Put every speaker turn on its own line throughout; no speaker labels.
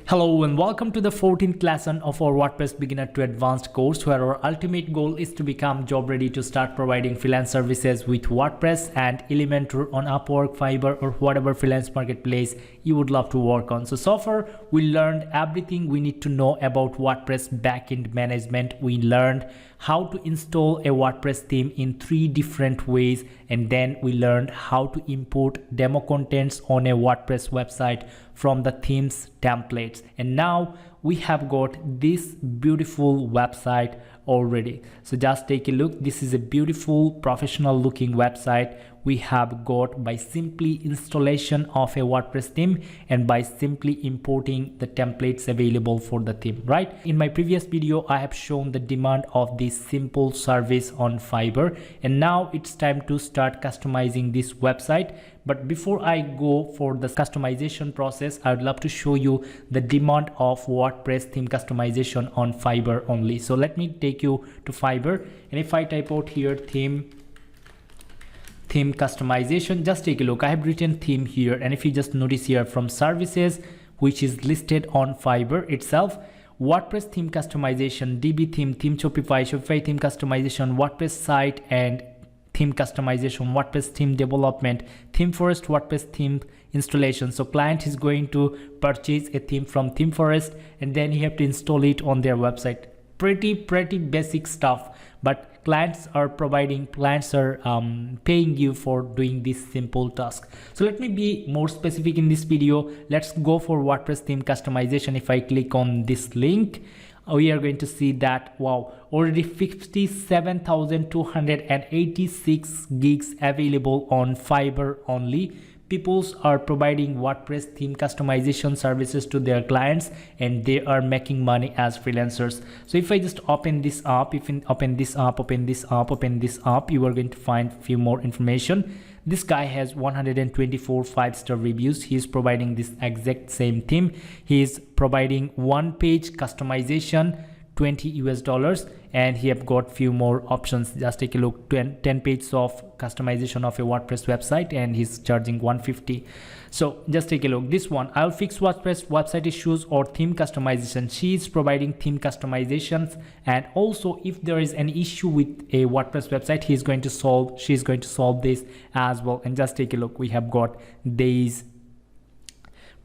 Hello and welcome to the 14th lesson of our WordPress Beginner to Advanced course, where our ultimate goal is to become job ready to start providing freelance services with WordPress and Elementor on Upwork, Fiverr, or whatever freelance marketplace you would love to work on. So far we learned everything we need to know about WordPress backend management. We learned how to install a WordPress theme in 3 different ways, and then we learned how to import demo contents on a WordPress website from the themes templates. And now we have got this beautiful website already. So just take a look. This is a beautiful professional looking website we have got by simply installation of a WordPress theme and by simply importing the templates available for the theme, right? In my previous video, I have shown the demand of this simple service on Fiverr, and now it's time to start customizing this website. But before I go for the customization process, I would love to show you the demand of WordPress theme customization on Fiverr only. So let me take you to Fiverr, and if I type out here theme customization, just take a look. I have written theme here, and if you just notice here from services, which is listed on Fiverr itself, WordPress theme customization, DB theme, theme Shopify theme customization, WordPress site and theme customization, WordPress theme development, theme forest, WordPress theme installation. So client is going to purchase a theme from theme forest, and then you have to install it on their website. Pretty basic stuff, but clients are paying you for doing this simple task. So let me be more specific in this video. Let's go for WordPress theme customization. If I click on this link, we are going to see that, wow, already 57,286 gigs available on Fiverr only. People are providing WordPress theme customization services to their clients, and they are making money as freelancers. So if I just open this up, you are going to find few more information. This guy has 124 5-star reviews. He is providing this exact same theme. He is providing one page customization, $20, and he have got few more options. Just take a look, 10 pages of customization of a WordPress website, and he's charging 150. So just take a look. This one, I'll fix WordPress website issues or theme customization. She is providing theme customizations, and also if there is an issue with a WordPress website, she's going to solve this as well. And just take a look, we have got these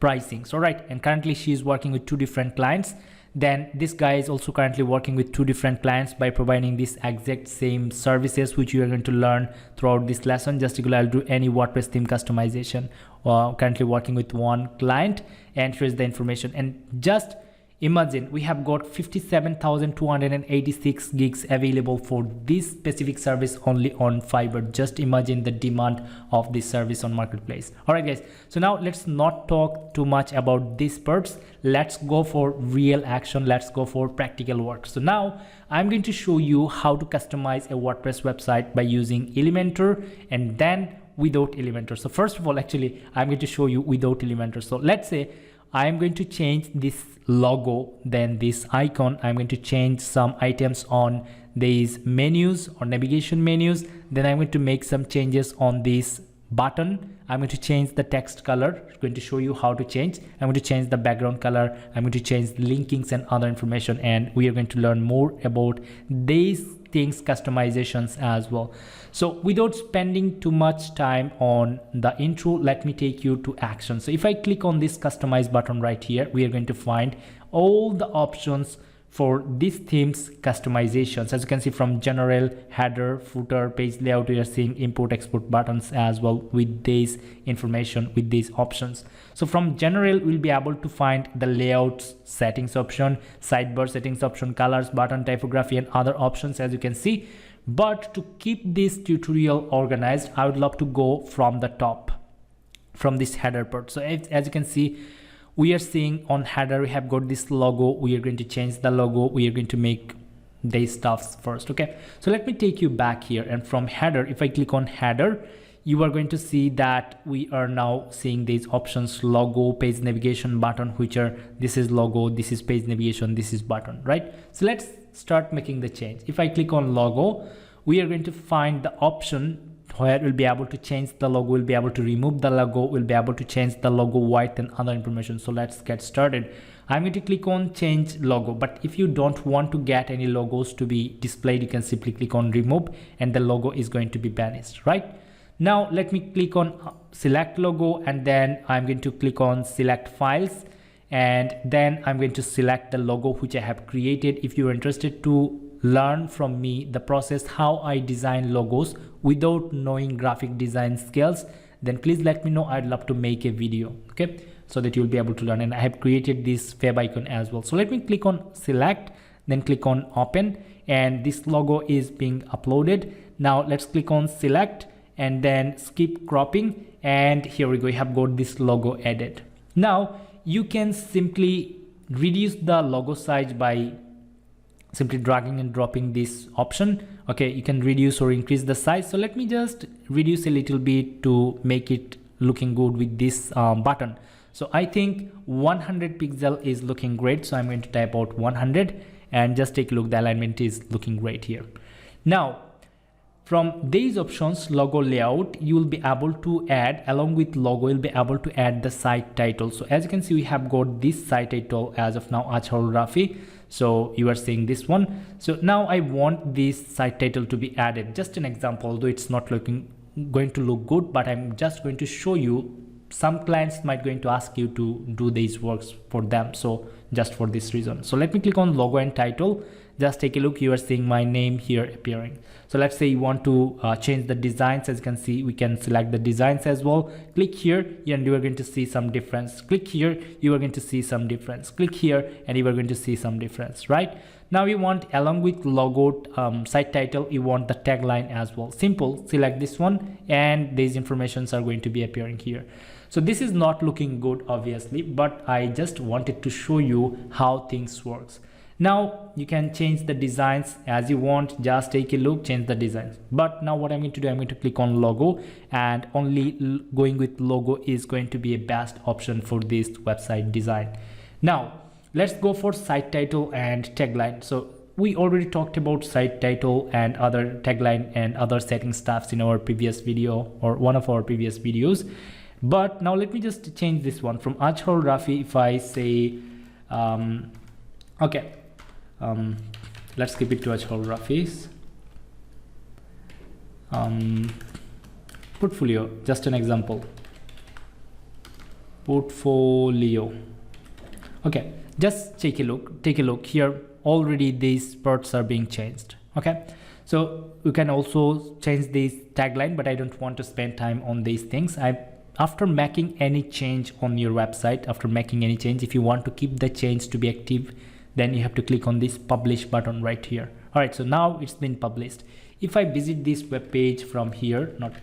pricings. All right, and currently she is working with 2 different clients. Then this guy is also currently working with 2 different clients by providing this exact same services, which you are going to learn throughout this lesson. Just to go, I'll do any WordPress theme customization. Currently working with 1 client, and here's the information. And just imagine, we have got 57,286 gigs available for this specific service only on Fiverr. Just imagine the demand of this service on marketplace. All right guys, so now let's not talk too much about these parts. Let's go for real action. Let's go for practical work. So now I'm going to show you how to customize a WordPress website by using Elementor and then without Elementor. So first of all, actually I'm going to show you without Elementor. So let's say I am going to change this logo, then this icon. I'm going to change some items on these menus or navigation menus. Then I'm going to make some changes on this button. I'm going to change the text color. I'm going to show you how to change. I'm going to change the background color. I'm going to change the linkings and other information, and we are going to learn more about these things, customizations as well. So without spending too much time on the intro, let me take you to action. So if I click on this customize button right here, we are going to find all the options for this theme's customizations. As you can see, from general, header, footer, page layout, we are seeing import export buttons as well with this information, with these options. So from general, we'll be able to find the layouts settings option, sidebar settings option, colors, button typography, and other options, as you can see. But to keep this tutorial organized, I would love to go from the top, from this header part. So as you can see, we are seeing on header, we have got this logo. We are going to change the logo. We are going to make these stuffs first. Okay, so let me take you back here, and from header, if I click on header, you are going to see that we are now seeing these options: logo, page navigation, button, which are, this is logo, this is page navigation, this is button, right? So let's start making the change. If I click on logo, we are going to find the option where we'll be able to change the logo, we'll be able to remove the logo, we'll be able to change the logo white and other information. So let's get started. I'm going to click on change logo, but if you don't want to get any logos to be displayed, you can simply click on remove and the logo is going to be banished, right? Now let me click on select logo, and then I'm going to click on select files, and then I'm going to select the logo which I have created. If you're interested to learn from me the process how I design logos without knowing graphic design skills, then please let me know. I'd love to make a video, okay, so that you'll be able to learn. And I have created this web icon as well. So let me click on select, then click on open, and this logo is being uploaded. Now let's click on select and then skip cropping, and here we go, we have got this logo added. Now you can simply reduce the logo size by simply dragging and dropping this option. Okay, you can reduce or increase the size. So let me just reduce a little bit to make it looking good with this button. So I think 100 pixel is looking great, so I'm going to type out 100 and just take a look. The alignment is looking great here. Now from these options, logo layout, you will be able to add, along with logo, you'll be able to add the site title. So as you can see, we have got this site title as of now, Azharul Rafy. So you are seeing this one. So now I want this site title to be added. Just an example, although it's not going to look good, but I'm just going to show you. Some clients might going to ask you to do these works for them, so just for this reason. So let me click on logo and title. Just take a look, you are seeing my name here appearing. So let's say you want to change the designs. As you can see, we can select the designs as well. Click here and you are going to see some difference. Click here, you are going to see some difference. Click here and you are going to see some difference, right? Now you want, along with logo, site title, you want the tagline as well. Simple, select this one and these informations are going to be appearing here. So this is not looking good obviously, but I just wanted to show you how things works. Now you can change the designs as you want. Just take a look, change the designs. But now what I'm going to do, I'm going to click on logo, and only going with logo is going to be a best option for this website design. Now let's go for site title and tagline. So we already talked about site title and other tagline and other setting stuffs in our previous video, or one of our previous videos. But now let me just change this one from Azharul Rafy. If I say okay, let's keep it to Azharul Rafy's portfolio, just an example, portfolio. Okay, just take a look here. Already these parts are being changed. Okay, so you can also change this tagline, but I don't want to spend time on these things. After making any change on your website, if you want to keep the change to be active, then you have to click on this publish button right here. All right, so now it's been published. If I visit this web page from here, not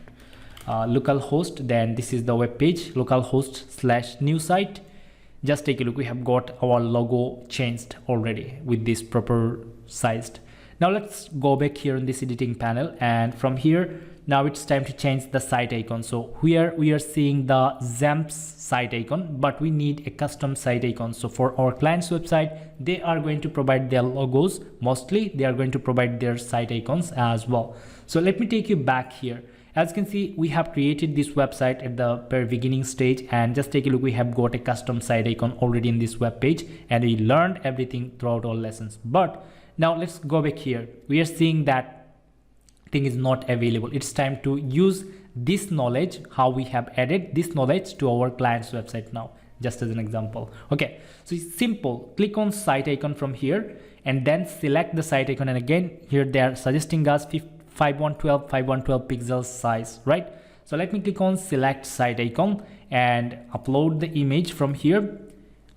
localhost, then this is the web page, localhost/new site. Just take a look, we have got our logo changed already with this proper sized. Now let's go back here in this editing panel, and from here, now it's time to change the site icon. So here we are seeing the XAMPP site icon, but we need a custom site icon. So for our client's website, they are going to provide their logos. Mostly they are going to provide their site icons as well. So let me take you back here. As you can see, we have created this website at the very beginning stage, and just take a look, we have got a custom site icon already in this web page, and we learned everything throughout all lessons. But now let's go back here. We are seeing that thing is not available. It's time to use this knowledge, how we have added this knowledge to our client's website now, just as an example. Okay, so it's simple. Click on site icon from here and then select the site icon, and again here they are suggesting us 5112 pixels size, right? So let me click on select site icon and upload the image from here.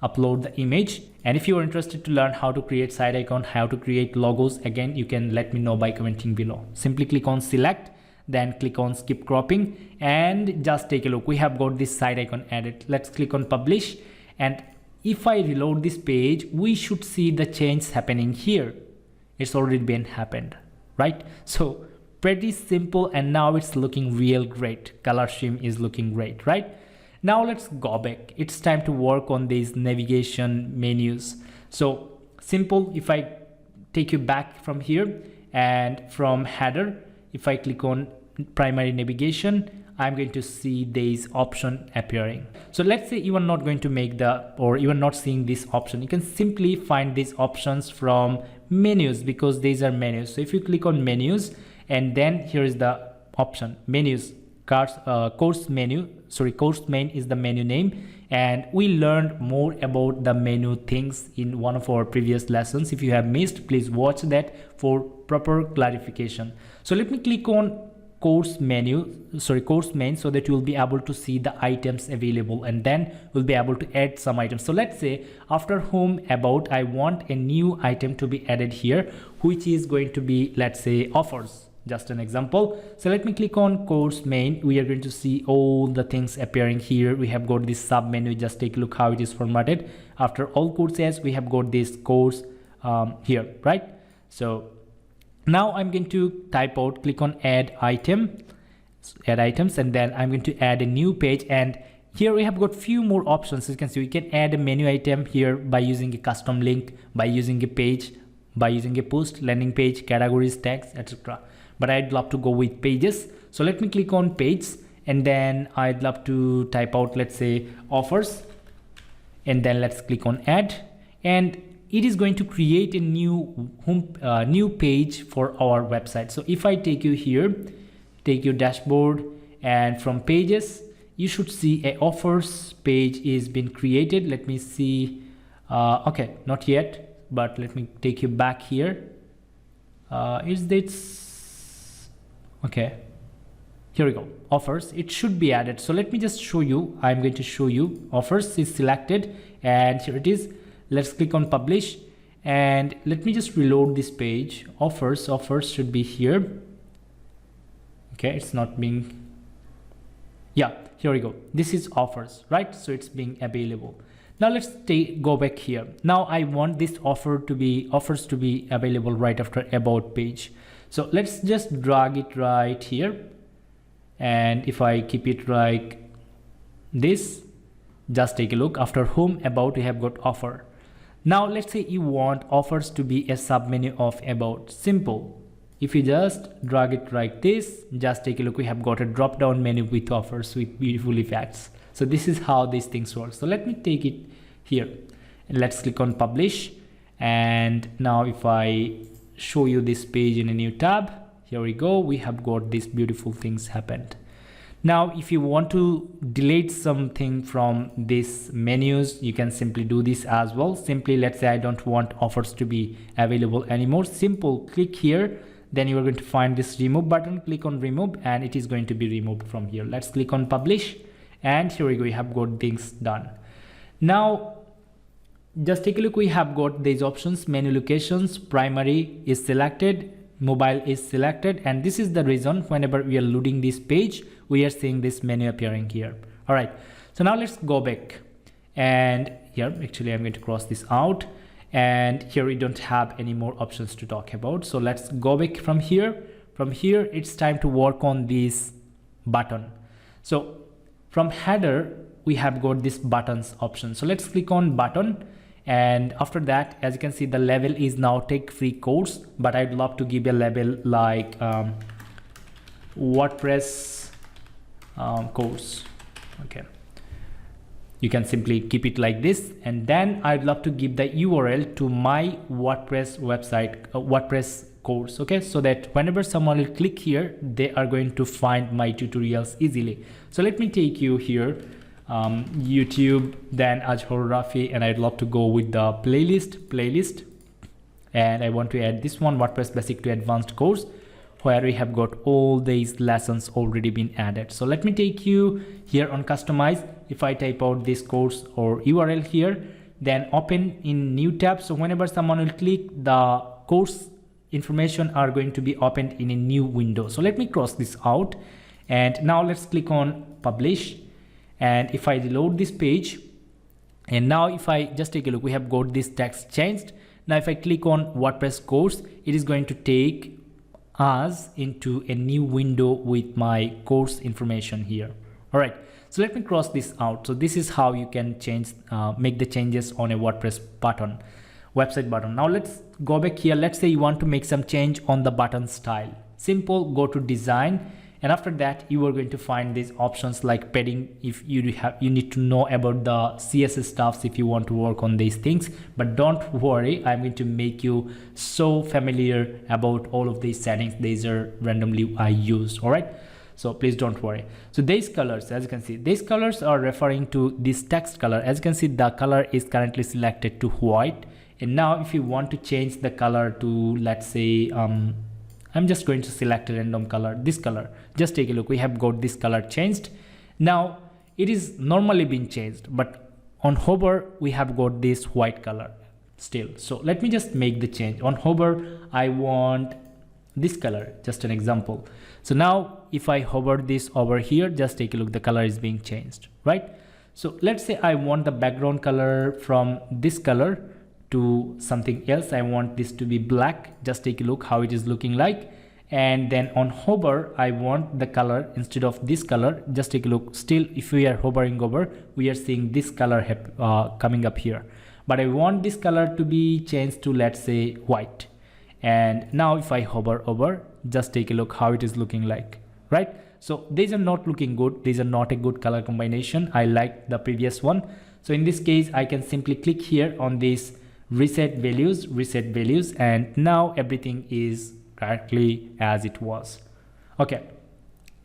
Upload the image, and if you are interested to learn how to create site icon, how to create logos, again you can let me know by commenting below. Simply click on select, then click on skip cropping, and just take a look, we have got this site icon added. Let's click on publish, and if I reload this page, we should see the change happening here. It's already been happened, right? So pretty simple, and now it's looking real great. Color scheme is looking great, right? Now let's go back. It's time to work on these navigation menus. So simple, if I take you back from here, and from header, if I click on primary navigation, I'm going to see this option appearing. So let's say you are not going to make you are not seeing this option. You can simply find these options from menus, because these are menus. So if you click on menus, and then here is the option menus, course menu, course main is the menu name, and we learned more about the menu things in one of our previous lessons. If you have missed, please watch that for proper clarification. So let me click on course main, so that you will be able to see the items available, and then we'll be able to add some items. So let's say after home, about, I want a new item to be added here, which is going to be, let's say, offers, just an example. So let me click on course main. We are going to see all the things appearing here. We have got this sub menu. Just take a look how it is formatted. After all courses, we have got this course here, right? So now I'm going to type out, click on add items, and then I'm going to add a new page. And here we have got few more options. As you can see, we can add a menu item here by using a custom link, by using a page, by using a post, landing page, categories, tags, etc. But I'd love to go with pages. So let me click on page, and then I'd love to type out, let's say, offers, and then let's click on add, and it is going to create a new new page for our website. So if I take you here, take your dashboard, and from pages, you should see a offers page is been created. Let me see. Okay, not yet, but let me take you back here. Is this okay? Here we go, offers. It should be added. So let me just show you. I'm going to show you. Offers is selected, and here it is. Let's click on publish, and let me just reload this page. Offers should be here. Okay, it's not being, yeah, here we go. This is offers, right? So it's being available. Now let's go back here. Now I want this offers to be available right after about page. So let's just drag it right here, and if I keep it like this, just take a look. After home, about, we have got offer. Now let's say you want offers to be a submenu of about. Simple. If you just drag it like this, just take a look. We have got a drop down menu with offers with beautiful effects. So this is how these things work. So let me take it here, and let's click on publish. And now if I show you this page in a new tab, here we go. We have got these beautiful things happened. Now, if you want to delete something from these menus, you can simply do this as well. Simply, let's say I don't want offers to be available anymore. Simple, click here. Then you are going to find this remove button. Click on remove, and it is going to be removed from here. Let's click on publish, and here we go. We have got things done. Now, just take a look. We have got these options. Menu locations, primary is selected, mobile is selected, and this is the reason whenever we are loading this page, we are seeing this menu appearing here. All right, so now let's go back, and here actually I'm going to cross this out, and here we don't have any more options to talk about. So let's go back from here. From here, it's time to work on this button. So from header, we have got this buttons option. So let's click on button. And after that, as you can see, the label is now take free course, but I'd love to give a label like WordPress course. Okay, you can simply keep it like this, and then I'd love to give the URL to my WordPress website, WordPress course. Okay, so that whenever someone will click here, they are going to find my tutorials easily. So let me take you here. YouTube, then Azharul Rafy, and I'd love to go with the playlist, and I want to add this one, WordPress basic to advanced course, where we have got all these lessons already been added. So let me take you here on customize. If I type out this course or URL here, then open in new tab. So whenever someone will click, the course information are going to be opened in a new window. So let me cross this out, and now let's click on publish. And if I reload this page, and now if I just take a look, we have got this text changed. Now if I click on WordPress course, it is going to take us into a new window with my course information here. All right, so let me cross this out. So this is how you can change, make the changes on a WordPress button, website button. Now let's go back here. Let's say you want to make some change on the button style. Simple, go to design, And after that, you are going to find these options like padding. If you need to know about the CSS stuffs if you want to work on these things, but don't worry, I'm going to make you so familiar about all of these settings. These are randomly I used. All right, so please don't worry. So these colors, as you can see, these colors are referring to this text color. As you can see, the color is currently selected to white. And now if you want to change the color to, let's say, I'm just going to select a random color, this color. Just take a look, we have got this color changed. Now it is normally been changed, but on hover we have got this white color still. So let me just make the change. On hover I want this color, just an example. So now if I hover this over here, just take a look, the color is being changed, right? So let's say I want the background color from this color to something else. I want this to be black. Just take a look how it is looking like. And then on hover I want the color instead of this color. Just take a look, still if we are hovering over, we are seeing this color coming up here, but I want this color to be changed to, let's say, white. And now if I hover over, just take a look how it is looking like, right? So these are not looking good, these are not a good color combination. I like the previous one. So in this case I can simply click here on this reset values, and now everything is correctly as it was. Okay,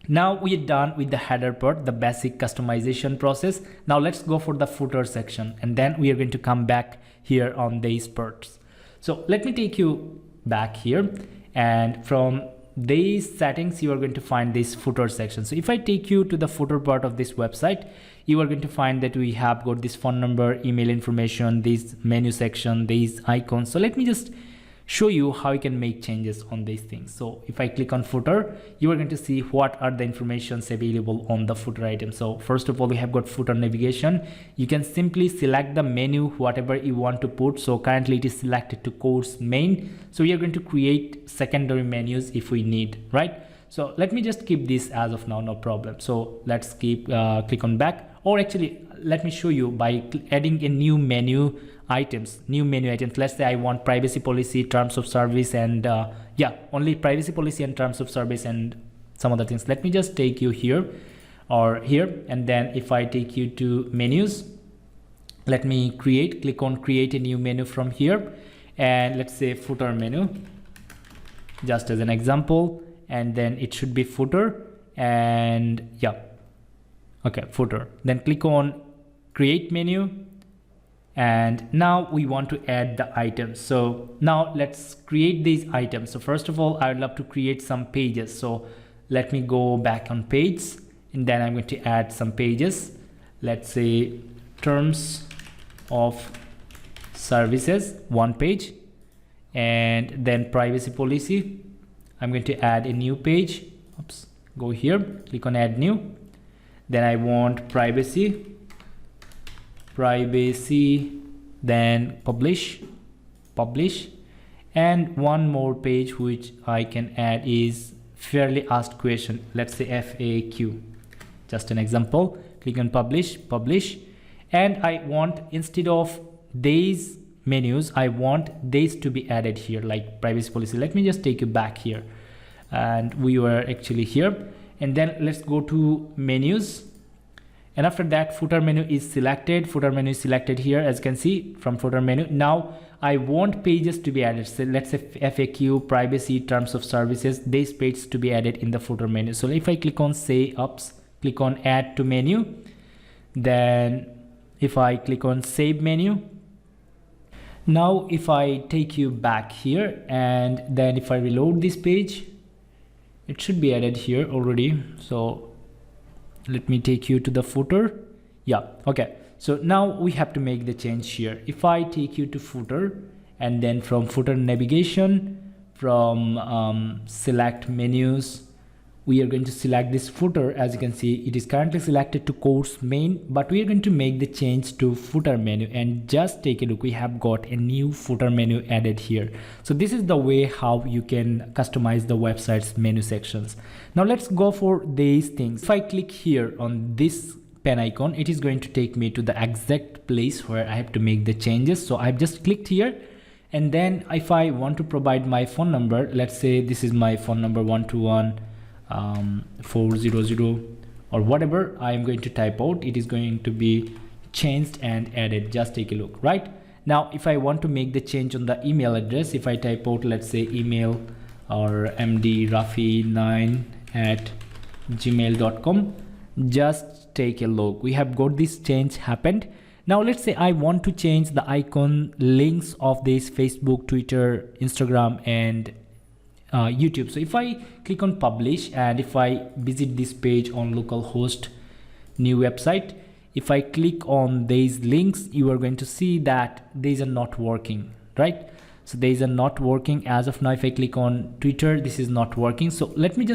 now we are done with the header part, the basic customization process. Now let's go for the footer section, and then we are going to come back here on these parts. So let me take you back here, and from these settings you are going to find this footer section. So if I take you to the footer part of this website, you are going to find that we have got this phone number, email information, this menu section, these icons. So let me just show you how you can make changes on these things. So if I click on footer, you are going to see what are the informations available on the footer item. So first of all, we have got footer navigation. You can simply select the menu, whatever you want to put. So currently it is selected to course main. So we are going to create secondary menus if we need, right? So let me just keep this as of now, no problem. So let's keep click on back, or actually let me show you by adding a new menu items. Let's say I want privacy policy, terms of service, and yeah, only privacy policy and terms of service and some other things. Let me just take you here or here, and then if I take you to menus, let me click on create a new menu from here, and let's say footer menu, just as an example, and then it should be footer, and yeah, okay, footer. Then click on create menu, and now we want to add the items. So now let's create these items. So first of all, I would love to create some pages. So let me go back on page, and then I'm going to add some pages. Let's say terms of services, one page, and then privacy policy. I'm going to add a new page. Oops, go here, click on add new. Then I want privacy, then publish, and one more page which I can add is fairly asked question. Let's say FAQ, just an example. Click on publish, and I want, instead of these menus, I want these to be added here, like privacy policy. Let me just take you back here, and we were actually here, and then let's go to menus. And after that, footer menu is selected. Here, as you can see from footer menu. Now I want pages to be added. So let's say FAQ, privacy, terms of services, these pages to be added in the footer menu. So if I click on click on add to menu, then if I click on save menu, now if I take you back here, and then if I reload this page, it should be added here already. So let me take you to the footer. Yeah, okay. So now we have to make the change here. If I take you to footer, and then from footer navigation, from select menus, we are going to select this footer. As you can see, it is currently selected to course main, but we are going to make the change to footer menu, and just take a look, we have got a new footer menu added here. So this is the way how you can customize the website's menu sections. Now let's go for these things. If I click here on this pen icon, it is going to take me to the exact place where I have to make the changes. So I've just clicked here, and then if I want to provide my phone number, let's say this is my phone number 121 400 or whatever I am going to type out, it is going to be changed and added. Just take a look. Right now, if I want to make the change on the email address, if I type out, let's say email or mdrafy9@gmail.com, just take a look, we have got this change happened. Now let's say I want to change the icon links of this Facebook, Twitter, Instagram and YouTube. So if I click on publish and if I visit this page on localhost new website, if I click on these links, you are going to see that these are not working, right? So these are not working as of now. If I click on Twitter, this is not working. So let me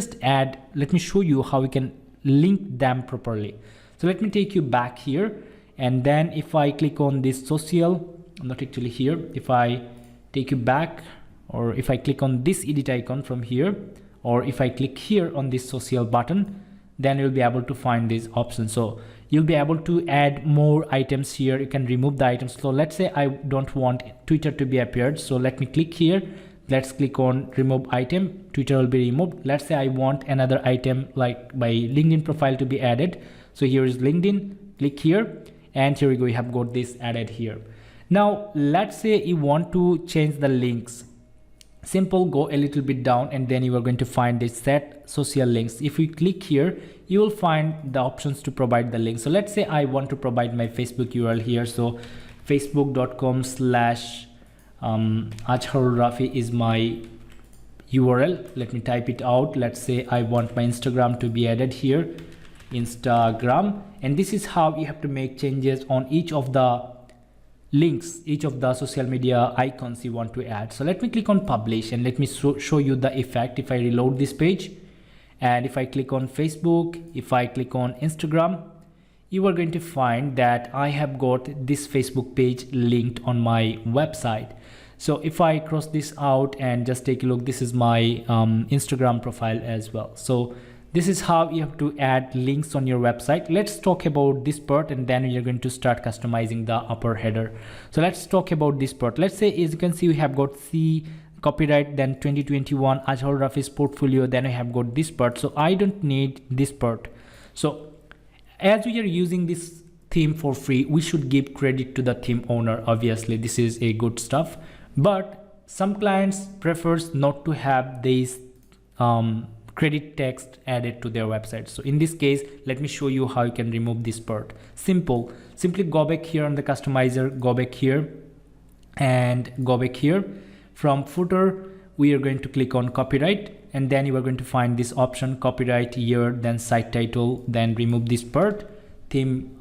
show you how we can link them properly. So let me take you back here, and then if I click on this social, not actually here, if I take you back, or if I click on this edit icon from here, or if I click here on this social button, then you'll be able to find these options. So you'll be able to add more items here. You can remove the items. So let's say I don't want Twitter to be appeared, so let me click here. Let's click on remove item. Twitter will be removed. Let's say I want another item like my LinkedIn profile to be added. So here is LinkedIn, click here, and here we go, we have got this added here. Now let's say you want to change the links. Simple, go a little bit down and then you are going to find this set social links. If you click here, you will find the options to provide the link. So let's say I want to provide my Facebook URL here. So facebook.com/Azharul Rafy is my URL. Let me type it out. Let's say I want my Instagram to be added here, Instagram, and this is how you have to make changes on each of the links, each of the social media icons you want to add. So let me click on publish and let me show you the effect. If I reload this page and if I click on Facebook, if I click on Instagram, you are going to find that I have got this Facebook page linked on my website. So if I cross this out and just take a look, this is my Instagram profile as well. So this is how you have to add links on your website. Let's talk about this part and then we are going to start customizing the upper header. So let's talk about this part. Let's say, as you can see, we have got C copyright, then 2021 Azharul Rafy's portfolio, then I have got this part. So I don't need this part. So as we are using this theme for free, we should give credit to the theme owner. Obviously this is a good stuff, but some clients prefers not to have this credit text added to their website. So in this case, let me show you how you can remove this part. Simple, simply go back here on the customizer, go back here and go back here. From footer, we are going to click on copyright and then you are going to find this option, copyright year, then site title, then remove this part, theme,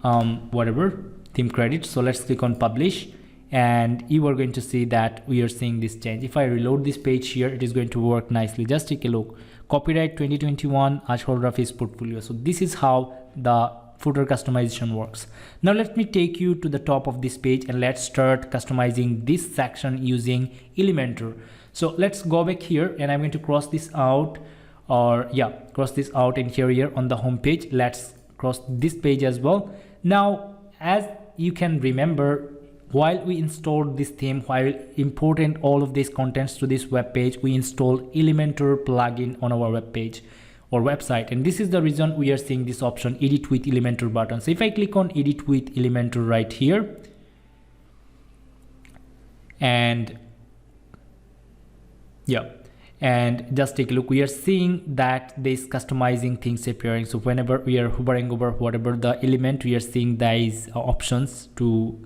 whatever, theme credit. So let's click on publish and you are going to see that we are seeing this change. If I reload this page here, it is going to work nicely. Just take a look. Copyright 2021 Azharul Rafy's portfolio. So this is how the footer customization works. Now let me take you to the top of this page and let's start customizing this section using Elementor. So let's go back here and I'm going to cross this out, or yeah, cross this out, and here on the home page, let's cross this page as well. Now as you can remember, while we installed this theme, while importing all of these contents to this web page, we installed Elementor plugin on our web page or website, and this is the reason we are seeing this option, edit with Elementor button. So if I click on edit with Elementor right here, and yeah, and just take a look, we are seeing that this customizing things appearing. So whenever we are hovering over whatever the element, we are seeing these options to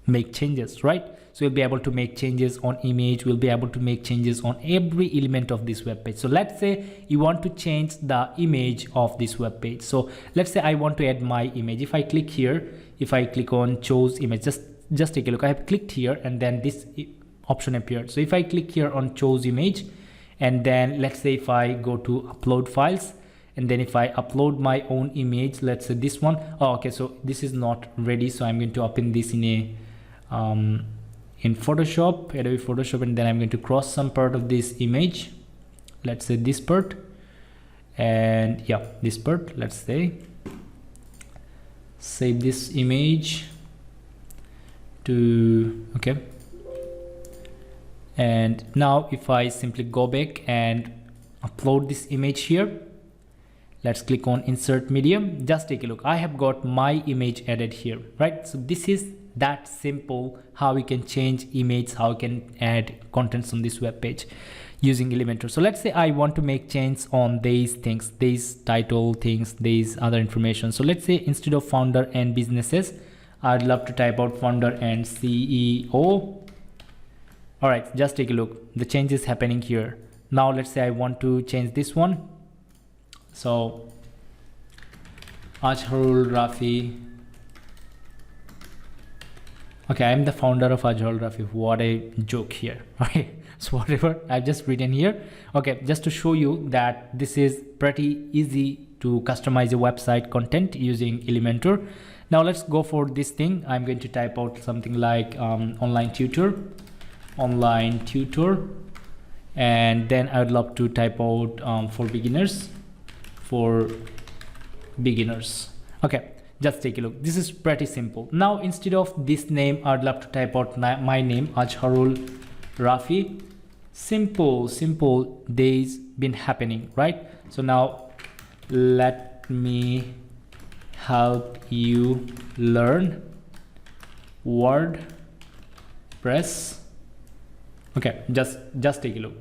make changes, right? So you'll be able to make changes on image, we'll be able to make changes on every element of this web page. So let's say you want to change the image of this web page. So let's say I want to add my image. If I click here, if I click on choose image, just take a look, I have clicked here and then this option appeared. So if I click here on choose image, and then let's say if I go to upload files, and then if I upload my own image, let's say this one, oh, okay, so this is not ready, so I'm going to open this in a in Photoshop, Adobe Photoshop, and then I'm going to cross some part of this image, let's say this part, and yeah, this part, let's say save this image to, okay, and now if I simply go back and upload this image here, Let's click on insert medium. Just take a look. I have got my image added here, right? So this is that simple how we can change image, how we can add contents on this web page using Elementor. So let's say I want to make change on these things, these title things, these other information. So let's say instead of founder and businesses, I'd love to type out founder and CEO. All right, just take a look. The change is happening here. Now let's say I want to change this one. So Azharul, Rafy. Okay, I'm the founder of Azharul, Rafy. What a joke here. Okay, so whatever I've just written here. Okay, just to show you that this is pretty easy to customize a website content using Elementor. Now let's go for this thing. I'm going to type out something like online tutor, and then I would love to type out for beginners. Okay, just take a look. This is pretty simple. Now instead of this name, I'd love to type out my name, Azharul Rafy. Simple days been happening, right? So now let me help you learn WordPress. Okay, just take a look.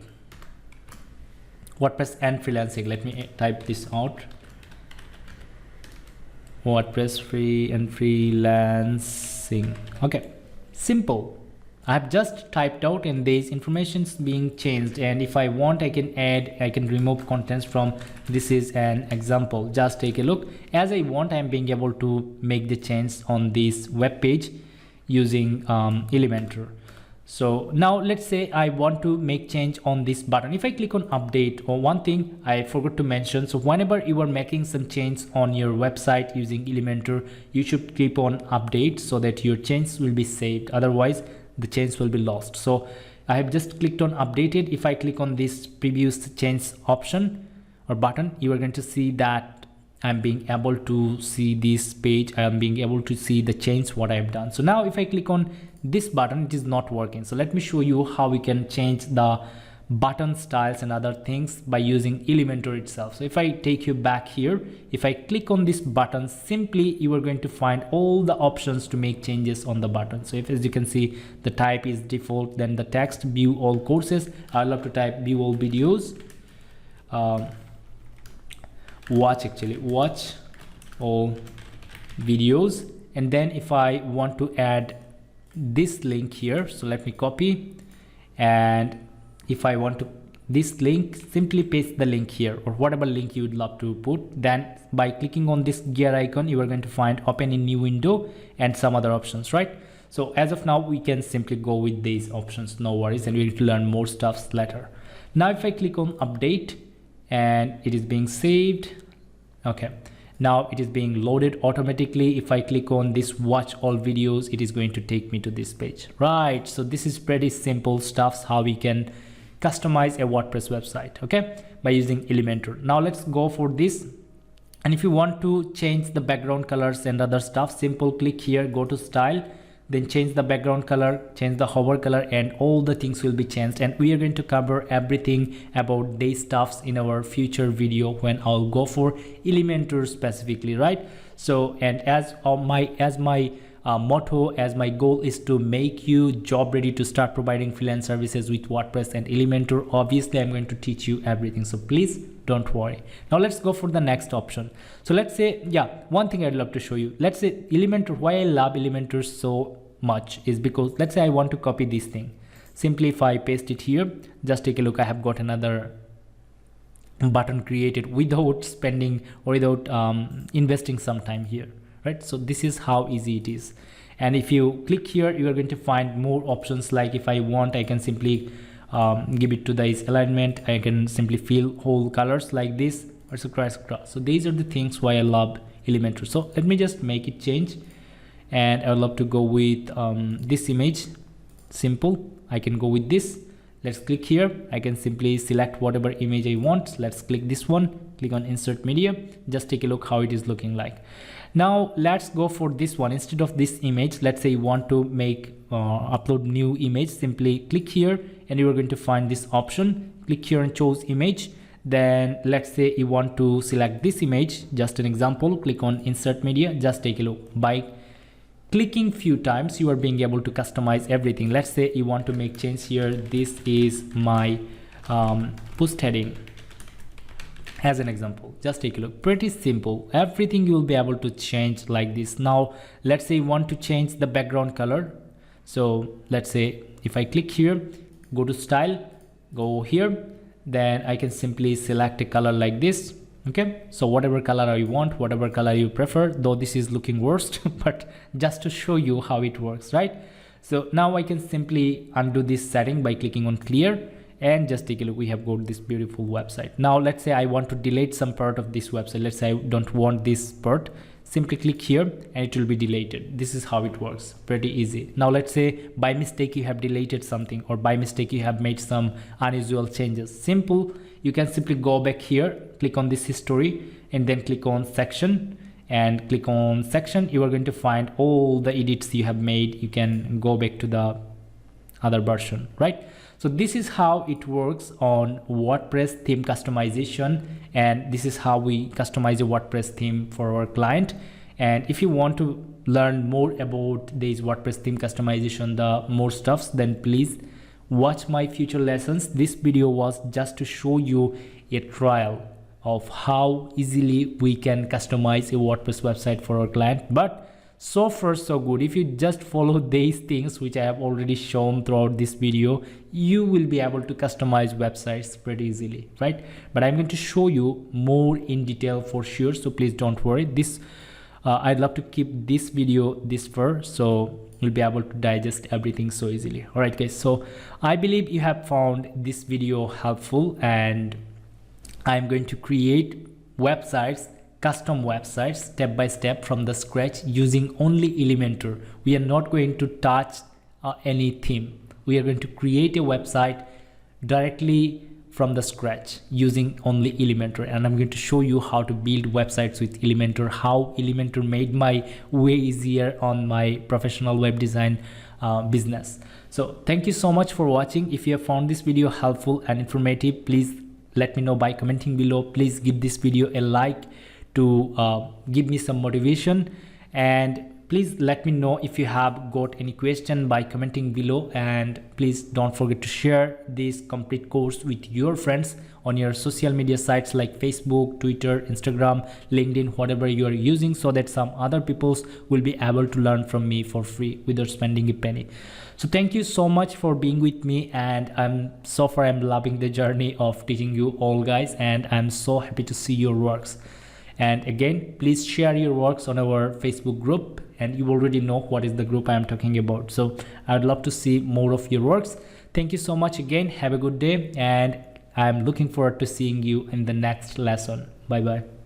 WordPress and Freelancing. Let me type this out. WordPress free and Freelancing. Okay, simple. I have just typed out and these informations being changed, and if I want I can add, I can remove contents from this is an example. Just take a look. As I want, I am being able to make the change on this web page using Elementor. So now let's say I want to make change on this button. If I click on update, or one thing I forgot to mention, so whenever you are making some change on your website using Elementor, you should keep on update so that your change will be saved. Otherwise the change will be lost. So I have just clicked on updated. If I click on this previous change option or button, you are going to see that I'm being able to see this page. I am being able to see the change what I have done. So now if I click on this button, it is not working. So let me show you how we can change the button styles and other things by using Elementor itself. So if I take you back here, if I click on this button, simply you are going to find all the options to make changes on the button. So if, as you can see, the type is default, then the text, view all courses. I love to type view all videos. Watch all videos. And then if I want to add this link here, so let me copy, and if I want to this link, simply paste the link here or whatever link you would love to put. Then by clicking on this gear icon, you are going to find open in new window and some other options, right? So as of now, we can simply go with these options, no worries, and we need to learn more stuffs later. Now if I click on update, and it is being saved. Okay, now it is being loaded automatically. If I click on this watch all videos, it is going to take me to this page, right? So this is pretty simple stuffs how we can customize a WordPress website, okay, by using Elementor. Now let's go for this. And if you want to change the background colors and other stuff, simple click here, go to style, then change the background color, change the hover color, and all the things will be changed. And we are going to cover everything about these stuffs in our future video when I'll go for Elementor specifically, right? So, and as my motto, as my goal is to make you job ready to start providing freelance services with WordPress and Elementor, obviously I'm going to teach you everything, so please don't worry. Now let's go for the next option. So let's say, yeah, one thing I'd love to show you. Let's say Elementor, why I love Elementor so much is because let's say I want to copy this thing. Simply if I paste it here, just take a look, I have got another button created without spending or without investing some time here, right? So this is how easy it is. And if you click here, you are going to find more options. Like if I want, I can simply give it to this alignment. I can simply fill whole colors like this, etc. So these are the things why I love Elementor. So let me just make it change, and I would love to go with this image. Simple, I can go with this. Let's click here. I can simply select whatever image I want. Let's click this one, click on insert media. Just take a look how it is looking like. Now let's go for this one. Instead of this image, let's say you want to make upload new image. Simply click here and you are going to find this option. Click here and choose image. Then let's say you want to select this image, just an example, click on insert media, just take a look. By clicking few times you are being able to customize everything. Let's say you want to make change here. This is my post heading as an example. Just take a look, pretty simple. Everything you will be able to change like this. Now let's say you want to change the background color. So let's say if I click here, go to style, go here, then I can simply select a color like this. Okay, so whatever color you want, whatever color you prefer, though this is looking worst but just to show you how it works, right? So now I can simply undo this setting by clicking on clear, and just take a look, we have got this beautiful website. Now let's say I want to delete some part of this website. Let's say I don't want this part, simply click here and it will be deleted. This is how it works, pretty easy. Now let's say by mistake you have deleted something, or by mistake you have made some unusual changes. Simple, you can simply go back here, click on this history, and then click on section, and click on section. You are going to find all the edits you have made. You can go back to the other version, right? So this is how it works on WordPress theme customization, and this is how we customize a WordPress theme for our client. And if you want to learn more about this WordPress theme customization, the more stuffs, then please watch my future lessons. This video was just to show you a trial of how easily we can customize a WordPress website for our client. But so far so good. If you just follow these things which I have already shown throughout this video, you will be able to customize websites pretty easily, right? But I'm going to show you more in detail for sure, so please don't worry. This I'd love to keep this video this far, so you'll be able to digest everything so easily. All right guys, so I believe you have found this video helpful, and I'm going to create websites, custom websites, step by step from the scratch using only Elementor. We are not going to touch any theme. We are going to create a website directly from the scratch using only Elementor, and I'm going to show you how to build websites with Elementor, how Elementor made my way easier on my professional web design business. So thank you so much for watching. If you have found this video helpful and informative, please let me know by commenting below. Please give this video a like to give me some motivation, and please let me know if you have got any question by commenting below. And please don't forget to share this complete course with your friends on your social media sites like Facebook, Twitter, Instagram, LinkedIn, whatever you are using, so that some other peoples will be able to learn from me for free without spending a penny. So thank you so much for being with me, and I'm loving the journey of teaching you all guys, and I'm so happy to see your works. And again, please share your works on our Facebook group, and you already know what is the group I am talking about. So I'd love to see more of your works. Thank you so much again. Have a good day, and I'm looking forward to seeing you in the next lesson. Bye bye.